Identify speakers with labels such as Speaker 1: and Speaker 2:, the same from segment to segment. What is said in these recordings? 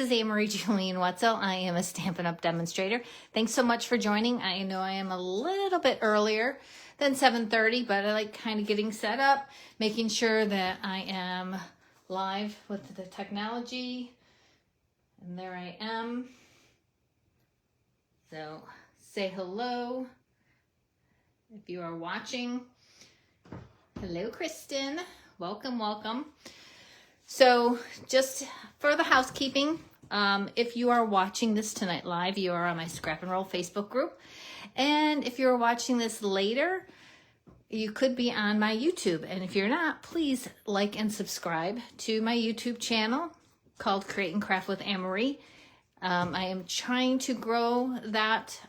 Speaker 1: This is Anne-Marie Julian Wetzel. I am a Stampin' Up! Demonstrator. Thanks so much for joining. I know I am a little bit earlier than 7:30, but I like kind of getting set up, making sure that I am live with the technology. And there I am. So say hello if you are watching. Hello, Kristen. Welcome, welcome. So just for the housekeeping, if you are watching this tonight live, you are on my Scrap and Roll Facebook group. And if you're watching this later, you could be on my YouTube. And if you're not, please like and subscribe to my YouTube channel called Create and Craft with Anne-Marie. I am trying to grow that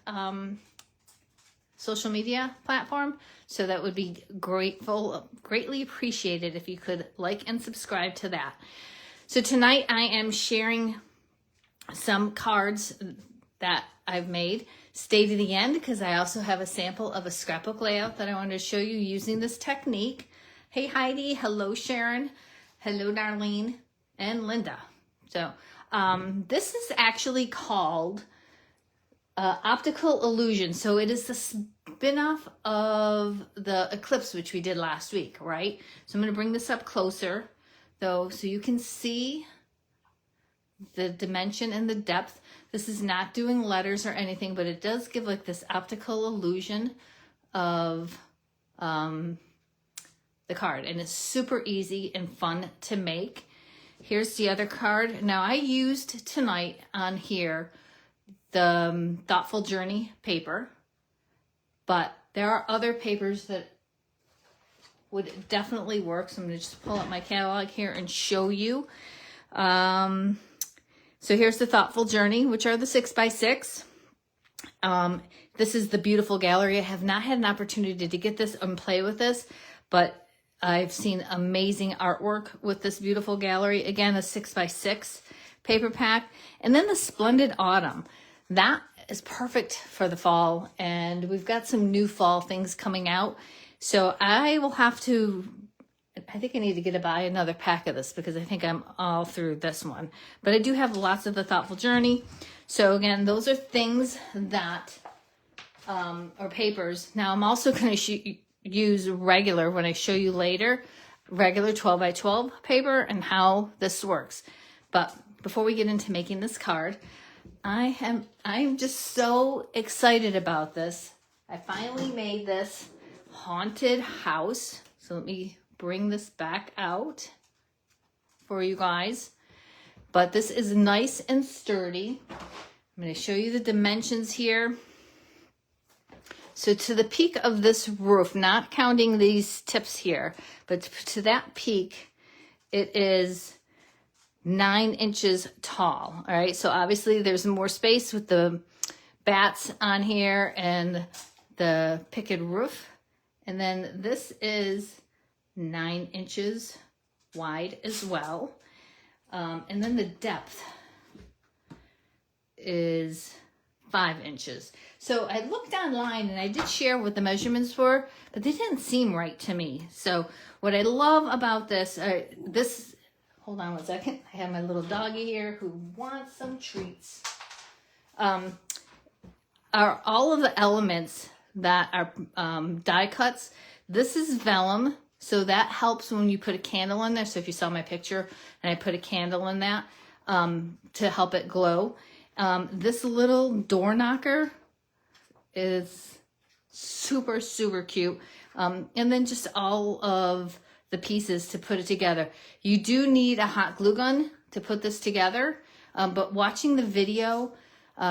Speaker 1: social media platform, so that would be greatly appreciated if you could like and subscribe to that. So tonight I am sharing some cards that I've made. Stay to the end because I also have a sample of a scrapbook layout that I wanted to show you using this technique. Hey Heidi, hello Sharon, hello Darlene, and Linda. So this is actually called Optical Illusion. So it is the spin-off of the eclipse, which we did last week, right? So I'm going to bring this up closer though, so you can see the dimension and the depth. This is not doing letters or anything, but it does give like this optical illusion of the card, and it's super easy and fun to make. Here's the other card. Now I used tonight on here the Thoughtful Journey paper, but there are other papers that would definitely work. So I'm going to just pull up my catalog here and show you. So here's the Thoughtful Journey, which are the 6x6. This is the beautiful gallery. I have not had an opportunity to get this and play with this, but I've seen amazing artwork with this beautiful gallery. Again, a 6x6 paper pack. And then the Splendid Autumn. That is perfect for the fall, and we've got some new fall things coming out. So I will have to, I think I need to buy another pack of this because I think I'm all through this one. But I do have lots of the Thoughtful Journey. So again, those are things that are papers. Now I'm also going to use regular, when I show you later, regular 12x12 paper and how this works. But before we get into making this card, I'm just so excited about this. I finally made this haunted house. So let me bring this back out for you guys. But this is nice and sturdy. I'm going to show you the dimensions here. So to the peak of this roof, not counting these tips here, but to that peak, it is 9 inches tall. All right, so obviously there's more space with the bats on here and the picket roof. And then this is 9 inches wide as well. And then the depth is 5 inches. So I looked online and I did share what the measurements were, but they didn't seem right to me. So what I love about this, hold on one second. I have my little doggy here who wants some treats. Are all of the elements that are die cuts. This is vellum, so that helps when you put a candle in there. So if you saw my picture and I put a candle in that to help it glow. This little door knocker is super, super cute. And then just all of the pieces to put it together. You do need a hot glue gun to put this together, but watching the video,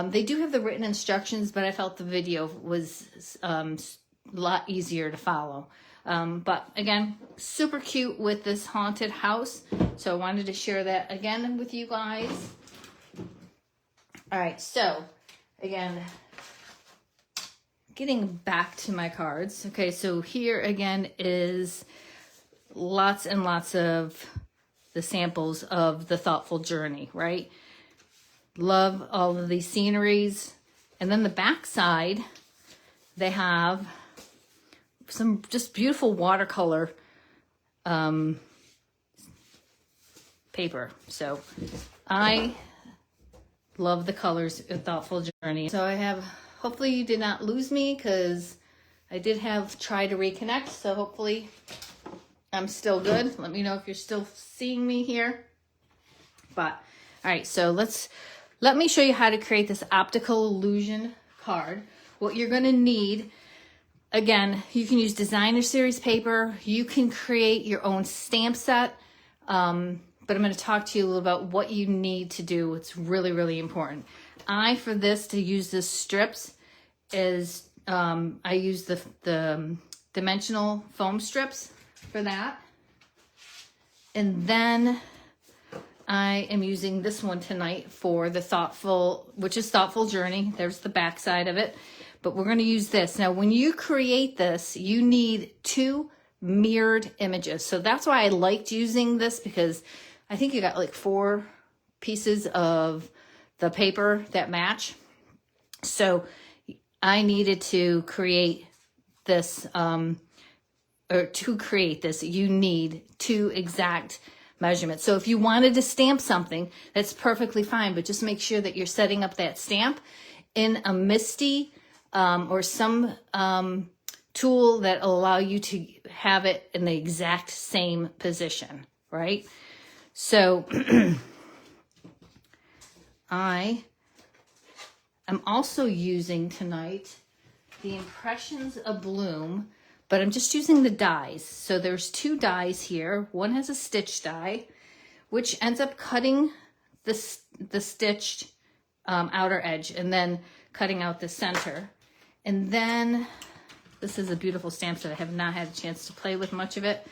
Speaker 1: they do have the written instructions, but I felt the video was a lot easier to follow. But again, super cute with this haunted house. So I wanted to share that again with you guys. All right, so again, getting back to my cards. Okay, so here again is lots and lots of the samples of the Thoughtful Journey, right? Love all of these sceneries. And then the back side, they have some just beautiful watercolor paper. So I love the colors, A Thoughtful Journey. So I have, hopefully you did not lose me, because I did have try to reconnect. So hopefully I'm still good. Let me know if you're still seeing me here. But all right, so let me show you how to create this optical illusion card. What you're going to need, again, you can use designer series paper. You can create your own stamp set. But I'm going to talk to you a little about what you need to do. It's really, really important. For this to use the strips is, I use the dimensional foam strips for that. And then I am using this one tonight for the Thoughtful, which is Thoughtful Journey. There's the back side of it. But we're going to use this. Now, when you create this, you need 2 mirrored images. So that's why I liked using this, because I think you got like 4 pieces of the paper that match. So I needed to create this, or to create this, you need 2 exact measurements. So if you wanted to stamp something, that's perfectly fine, but just make sure that you're setting up that stamp in a MISTI or some tool that will allow you to have it in the exact same position, right? So I am also using tonight the Impressions Abloom, but I'm just using the dies. So there's 2 dies here. One has a stitch die, which ends up cutting the stitched outer edge and then cutting out the center. And then this is a beautiful stamp set. I have not had a chance to play with much of it.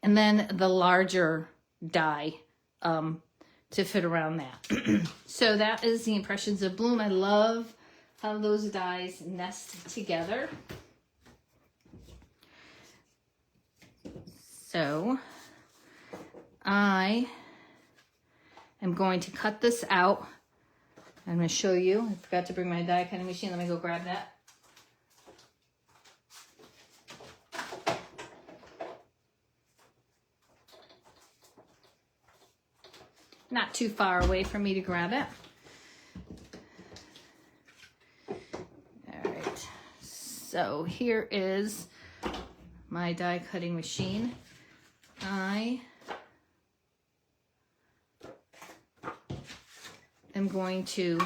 Speaker 1: And then the larger die to fit around that. So that is the Impressions Abloom. I love how those dies nest together. So I am going to cut this out. I'm going to show you. I forgot to bring my die cutting machine. Let me go grab that. Not too far away for me to grab it. All right, so here is my die cutting machine. I am going to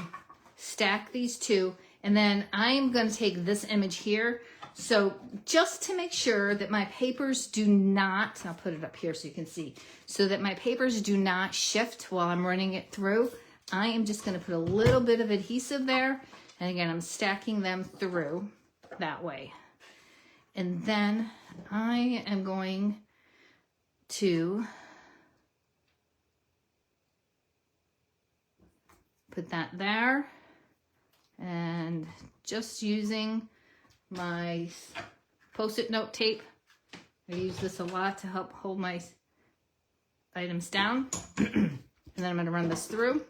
Speaker 1: stack these 2, and then I'm going to take this image here. So just to make sure that my papers do not, I'll put it up here so you can see, so that my papers do not shift while I'm running it through, I am just going to put a little bit of adhesive there. And again, I'm stacking them through that way. And then I am going to put that there, and just using my Post-it note tape. I use this a lot to help hold my items down. And then I'm going to run this through.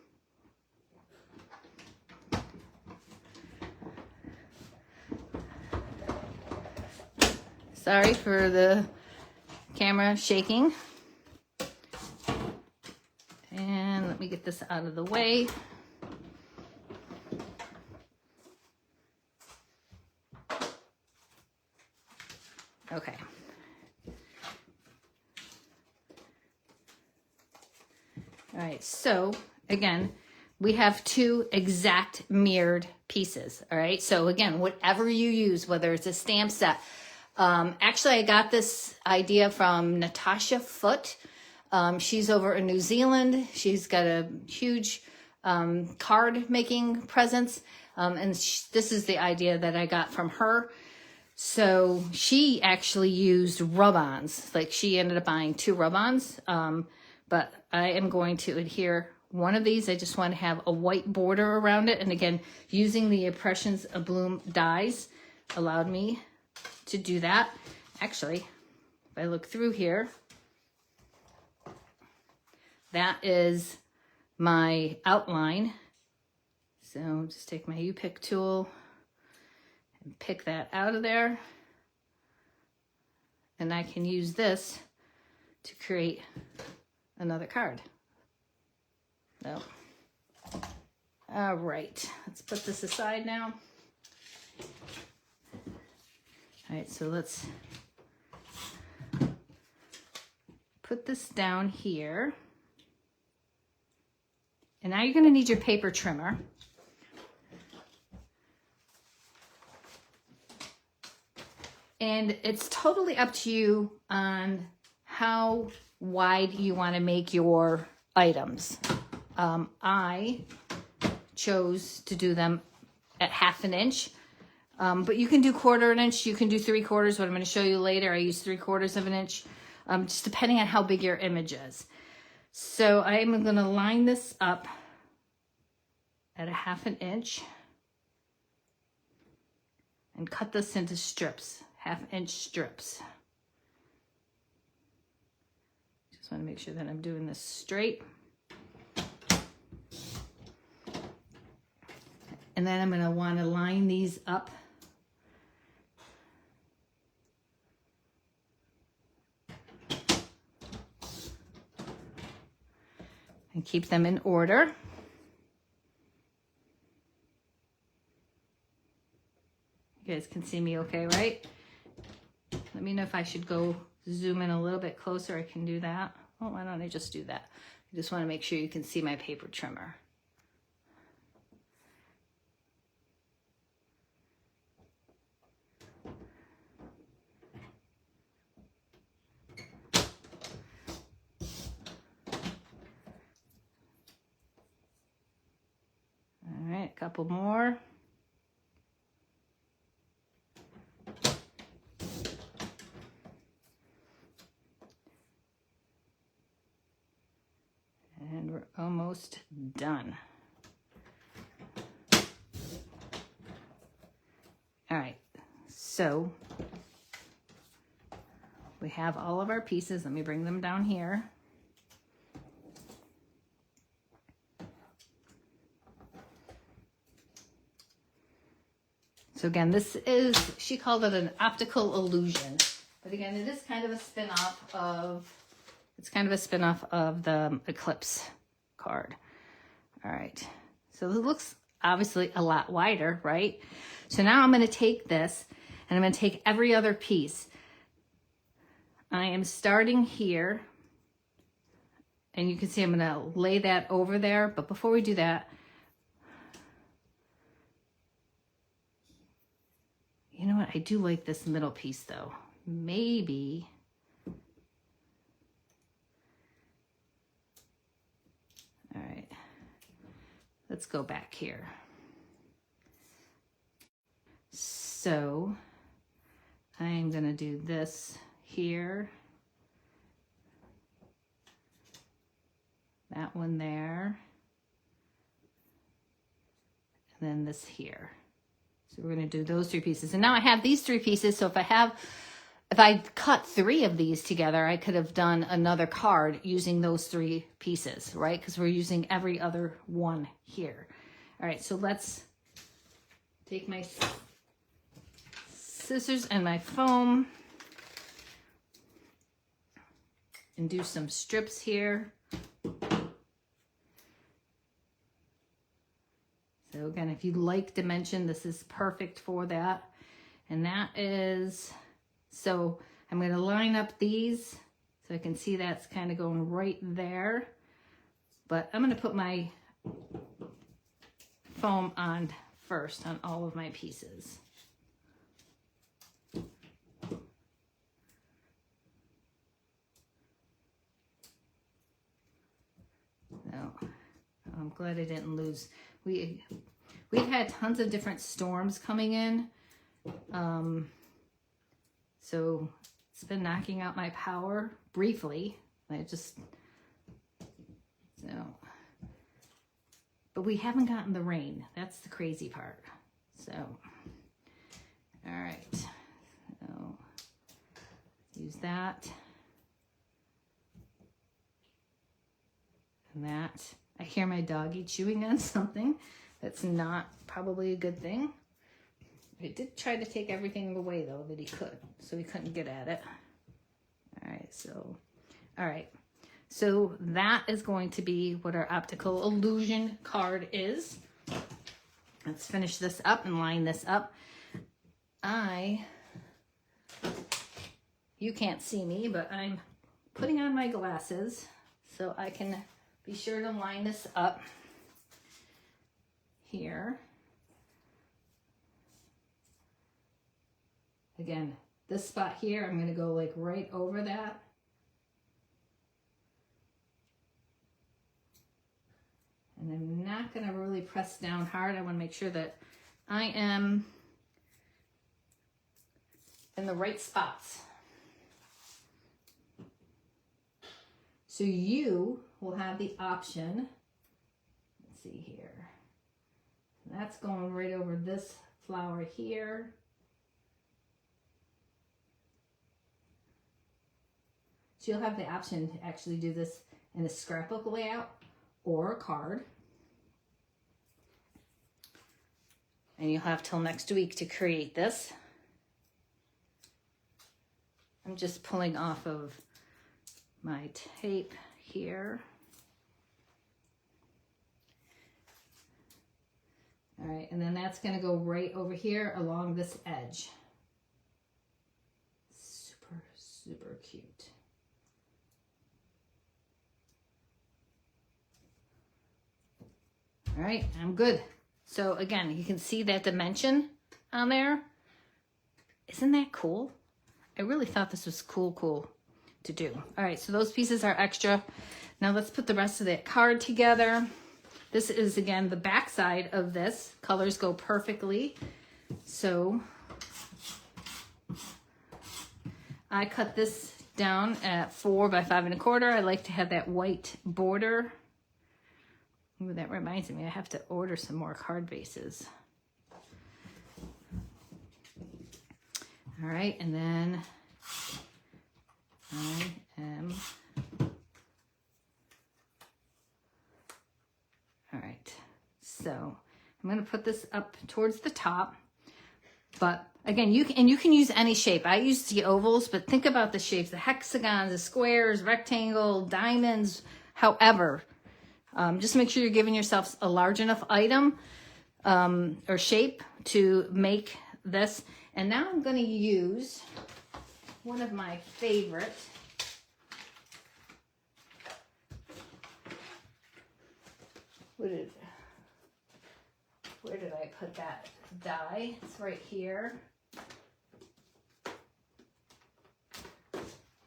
Speaker 1: Sorry for the camera shaking. And let me get this out of the way. Okay. All right, so again, we have 2 exact mirrored pieces. All right, so again, whatever you use, whether it's a stamp set. Actually, I got this idea from Natasha Foote. She's over in New Zealand. She's got a huge card making presence. And this is the idea that I got from her. So she actually used rub-ons. Like, she ended up buying 2 rub-ons. But I am going to adhere one of these. I just want to have a white border around it. And again, using the Impressions Abloom dies allowed me to do that. Actually, if I look through here, that is my outline. So just take my U-pick tool and pick that out of there. And I can use this to create another card. No. All right, let's put this aside now. All right, so let's put this down here. And now you're going to need your paper trimmer. And it's totally up to you on how wide you want to make your items. I chose to do them at 1/2 inch, but you can do 1/4 inch, you can do 3/4. What I'm going to show you later, I use 3/4 inch, just depending on how big your image is. So I'm going to line this up at 1/2 inch and cut this into strips, 1/2 inch strips. Just want to make sure that I'm doing this straight. And then I'm going to want to line these up. And keep them in order. You guys can see me okay, right? Let me know if I should go zoom in a little bit closer. I can do that. Oh, why don't I just do that? I just want to make sure you can see my paper trimmer. All right, a couple more. And we're almost done. All right, so we have all of our pieces. Let me bring them down here. So again, this is, she called it an optical illusion. But again, it is kind of a spin-off of, it's kind of a spin-off of the Eclipse card. All right, so it looks obviously a lot wider, right? So now I'm gonna take this and I'm gonna take every other piece. I am starting here, and you can see I'm gonna lay that over there, but before we do that, you know what? I do like this middle piece though. Maybe. All right. Let's go back here. So I'm going to do this here. That one there. And then this here. So we're going to do those 3 pieces. And now I have these 3 pieces. So if I cut 3 of these together, I could have done another card using those 3 pieces, right? Because we're using every other one here. All right, so let's take my scissors and my foam and do some strips here. So again, if you like dimension, this is perfect for that. And that is, so I'm going to line up these so I can see that's kind of going right there. But I'm going to put my foam on first on all of my pieces. No, I'm glad I didn't lose. We've had tons of different storms coming in. So it's been knocking out my power briefly. But we haven't gotten the rain. That's the crazy part. So, all right. So use that. And that. I hear my doggy chewing on something. That's not probably a good thing. I did try to take everything away though that he could, so he couldn't get at it. All right, so So that is going to be what our optical illusion card is. Let's finish this up and line this up. You can't see me, but I'm putting on my glasses so I can be sure to line this up here. Again, this spot here, I'm going to go like right over that. And I'm not going to really press down hard. I want to make sure that I am in the right spots. So you will have the option, let's see here, that's going right over this flower here. So you'll have the option to actually do this in a scrapbook layout or a card. And you'll have till next week to create this. I'm just pulling off of my tape here. All right, and then that's going to go right over here along this edge. Super, super cute. All right, I'm good. So again, you can see that dimension on there. Isn't that cool? I really thought this was cool to do. All right, so those pieces are extra. Now let's put the rest of that card together. This is, again, the back side of this. Colors go perfectly. So I cut this down at 4 by 5 1/4. I like to have that white border. Ooh, that reminds me, I have to order some more card bases. All right, and then I am, all right, so I'm gonna put this up towards the top, but again, you can use any shape. I use the ovals, but think about the shapes, the hexagons, the squares, rectangle, diamonds, however. Just make sure you're giving yourself a large enough item or shape to make this. And now I'm going to use one of my favorite where did I put that die? It's right here.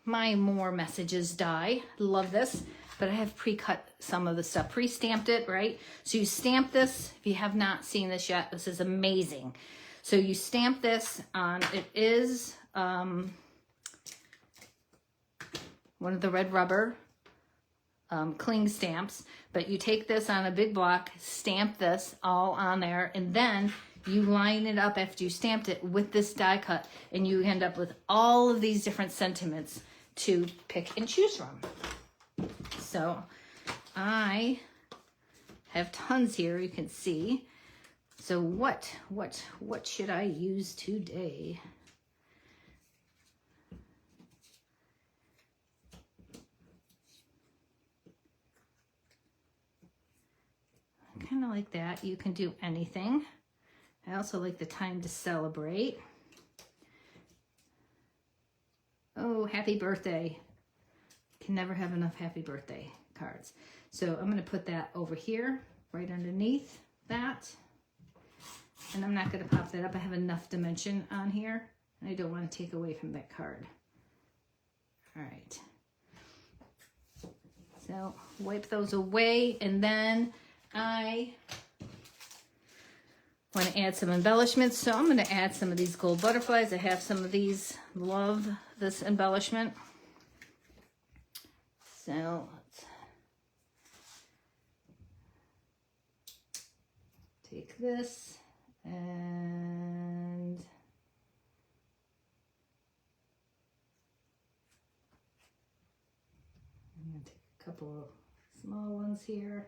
Speaker 1: My More Messages die. Love this. But I have pre-cut some of the stuff, pre-stamped it, right? So you stamp this. If you have not seen this yet, this is amazing. So you stamp this on, it is one of the red rubber cling stamps, but you take this on a big block, stamp this all on there, and then you line it up after you stamped it with this die cut, and you end up with all of these different sentiments to pick and choose from. So I have tons here, you can see. So what should I use today? I kind of like that. You can do anything. I also like the time to celebrate. Oh, happy birthday. Can never have enough happy birthday cards. So I'm going to put that over here, right underneath that. And I'm not going to pop that up. I have enough dimension on here. And I don't want to take away from that card. All right. So wipe those away. And then I want to add some embellishments. So I'm going to add some of these gold butterflies. I have some of these. Love this embellishment. So let's take this and I'm going to take a couple of small ones here.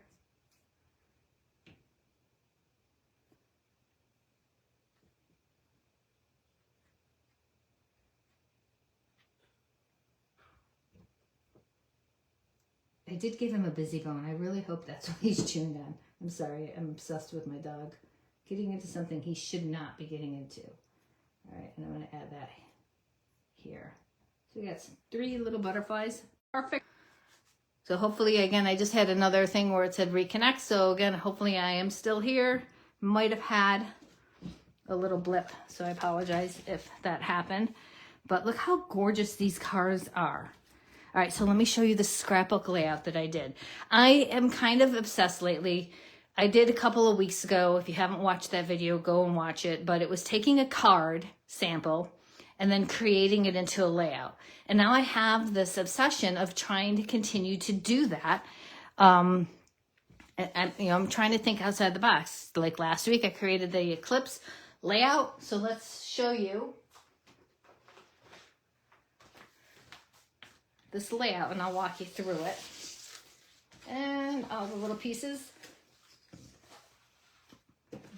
Speaker 1: did give him a busy bone. I really hope that's what he's chewing on. I'm sorry, I'm obsessed with my dog getting into something he should not be getting into. All right, and I'm gonna add that here. So we got 3 little butterflies. Perfect. So hopefully, again, I just had another thing where it said reconnect. So again, hopefully I am still here. Might have had a little blip, so I apologize if that happened. But look how gorgeous these cards are. All right, so let me show you the scrapbook layout that I did. I am kind of obsessed lately. I did a couple of weeks ago. If you haven't watched that video, go and watch it. But it was taking a card sample and then creating it into a layout. And now I have this obsession of trying to continue to do that. And, I'm trying to think outside the box. Like last week, I created the eclipse layout. So let's show you this layout, and I'll walk you through it. And all the little pieces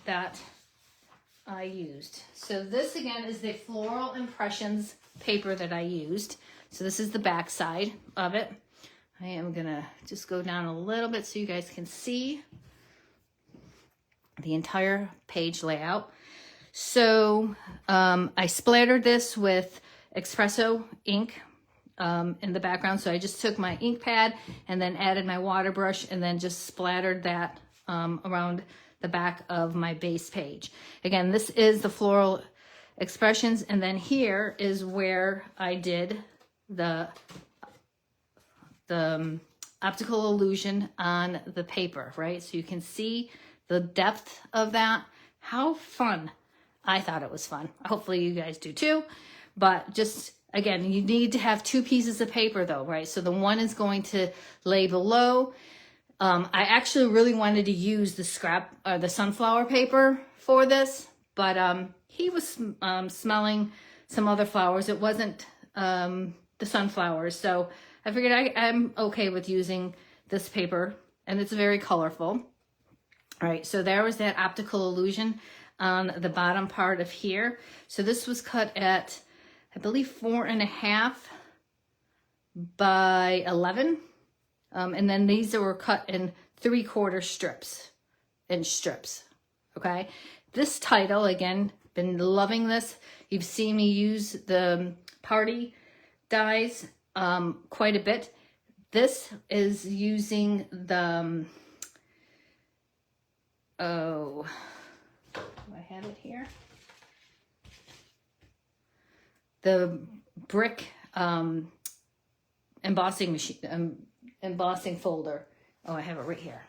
Speaker 1: that I used. So this again is the Floral Impressions paper that I used. So this is the back side of it. I am gonna just go down a little bit so you guys can see the entire page layout. So I splattered this with espresso ink in the background. So I just took my ink pad and then added my water brush and then just splattered that around the back of my base page. Again, this is the Floral Expressions, and then here is where I did the optical illusion on the paper, right? So you can see the depth of that. How fun. I thought it was fun. Hopefully you guys do too. But just, again, you need to have 2 pieces of paper though, right? So the one is going to lay below. I actually really wanted to use the sunflower paper for this, but he was smelling some other flowers. It wasn't the sunflowers, so I figured I'm okay with using this paper, and it's very colorful. All right, so there was that optical illusion on the bottom part of here. So this was cut at, I believe, 4.5 by 11. And then these were cut in 3/4 strips, okay? This title, again, been loving this. You've seen me use the party dies quite a bit. This is using the, do I have it here? The brick embossing machine, embossing folder. Oh, I have it right here.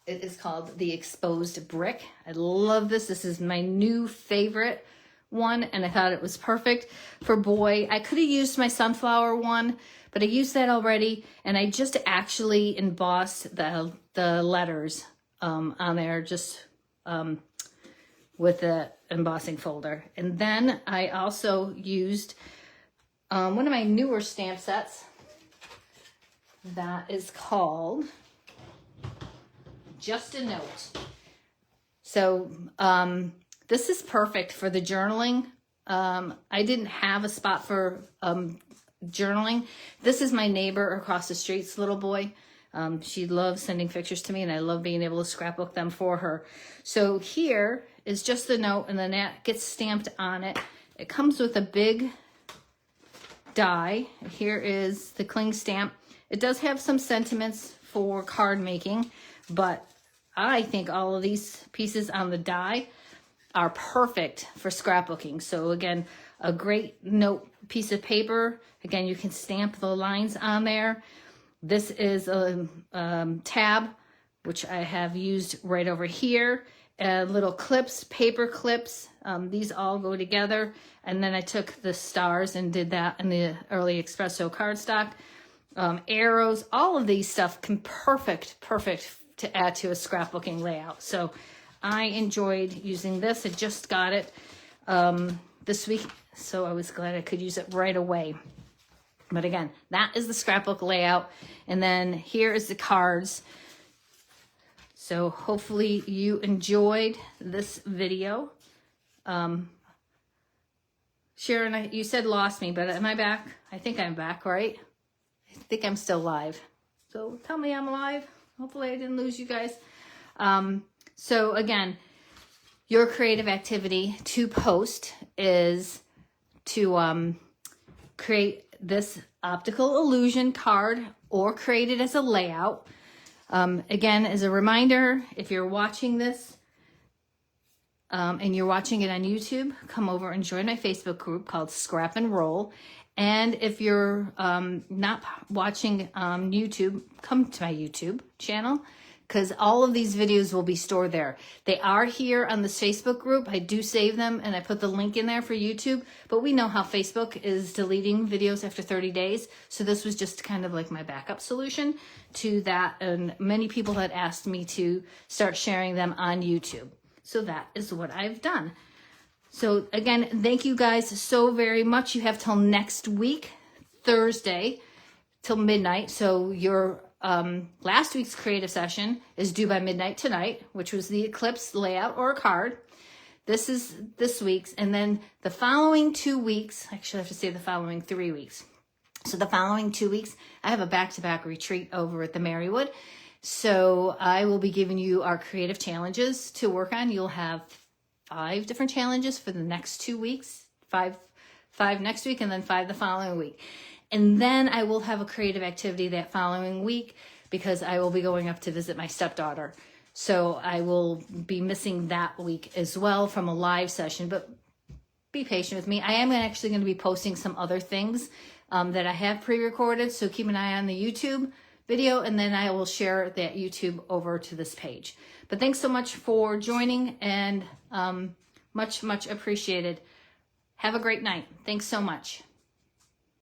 Speaker 1: It is called the Exposed Brick. I love this. This is my new favorite one, and I thought it was perfect for boy. I could have used my sunflower one, but I used that already, and I just actually embossed the letters on there just with the embossing folder. And then I also used one of my newer stamp sets that is called Just a Note. So this is perfect for the journaling. I didn't have a spot for journaling. This is my neighbor across the street's little boy. She loves sending pictures to me, and I love being able to scrapbook them for her. So here is just the note, and then that gets stamped on it. It comes with a big die. Here is the cling stamp. It does have some sentiments for card making, but I think all of these pieces on the die are perfect for scrapbooking. So again, a great note piece of paper. Again, you can stamp the lines on there. This is a tab, which I have used right over here. Little clips, paper clips. These all go together. And then I took the stars and did that in the early espresso cardstock. Arrows, all of these stuff can perfect to add to a scrapbooking layout. So I enjoyed using this. I just got it this week, so I was glad I could use it right away. But again, that is the scrapbook layout. And then here is the cards. So hopefully you enjoyed this video. Sharon, you said lost me, but am I back? I think I'm back, right? I think I'm still live. So tell me I'm alive. Hopefully I didn't lose you guys. So again, your creative activity to post is to create this optical illusion card or create it as a layout. Again, as a reminder, if you're watching this and you're watching it on YouTube, come over and join my Facebook group called Scrap and Roll. And if you're not watching YouTube, come to my YouTube channel, because all of these videos will be stored there. They are here on this Facebook group. I do save them and I put the link in there for YouTube, but we know how Facebook is deleting videos after 30 days. So this was just kind of like my backup solution to that. And many people had asked me to start sharing them on YouTube. So that is what I've done. So again, thank you guys so very much. You have till next week, Thursday, till midnight. So your last week's creative session is due by midnight tonight, which was the eclipse layout or a card. This is this week's. And then the following 2 weeks, actually I have to say the following 3 weeks. So the following 2 weeks, I have a back-to-back retreat over at the Marywood. So I will be giving you our creative challenges to work on. You'll have 5 different challenges for the next 2 weeks, five next week, and then 5 the following week. And then I will have a creative activity that following week because I will be going up to visit my stepdaughter. So I will be missing that week as well from a live session, but be patient with me. I am actually going to be posting some other things that I have pre-recorded. So keep an eye on the YouTube video, and then I will share that YouTube over to this page. But thanks so much for joining, and much, much appreciated. Have a great night. Thanks so much.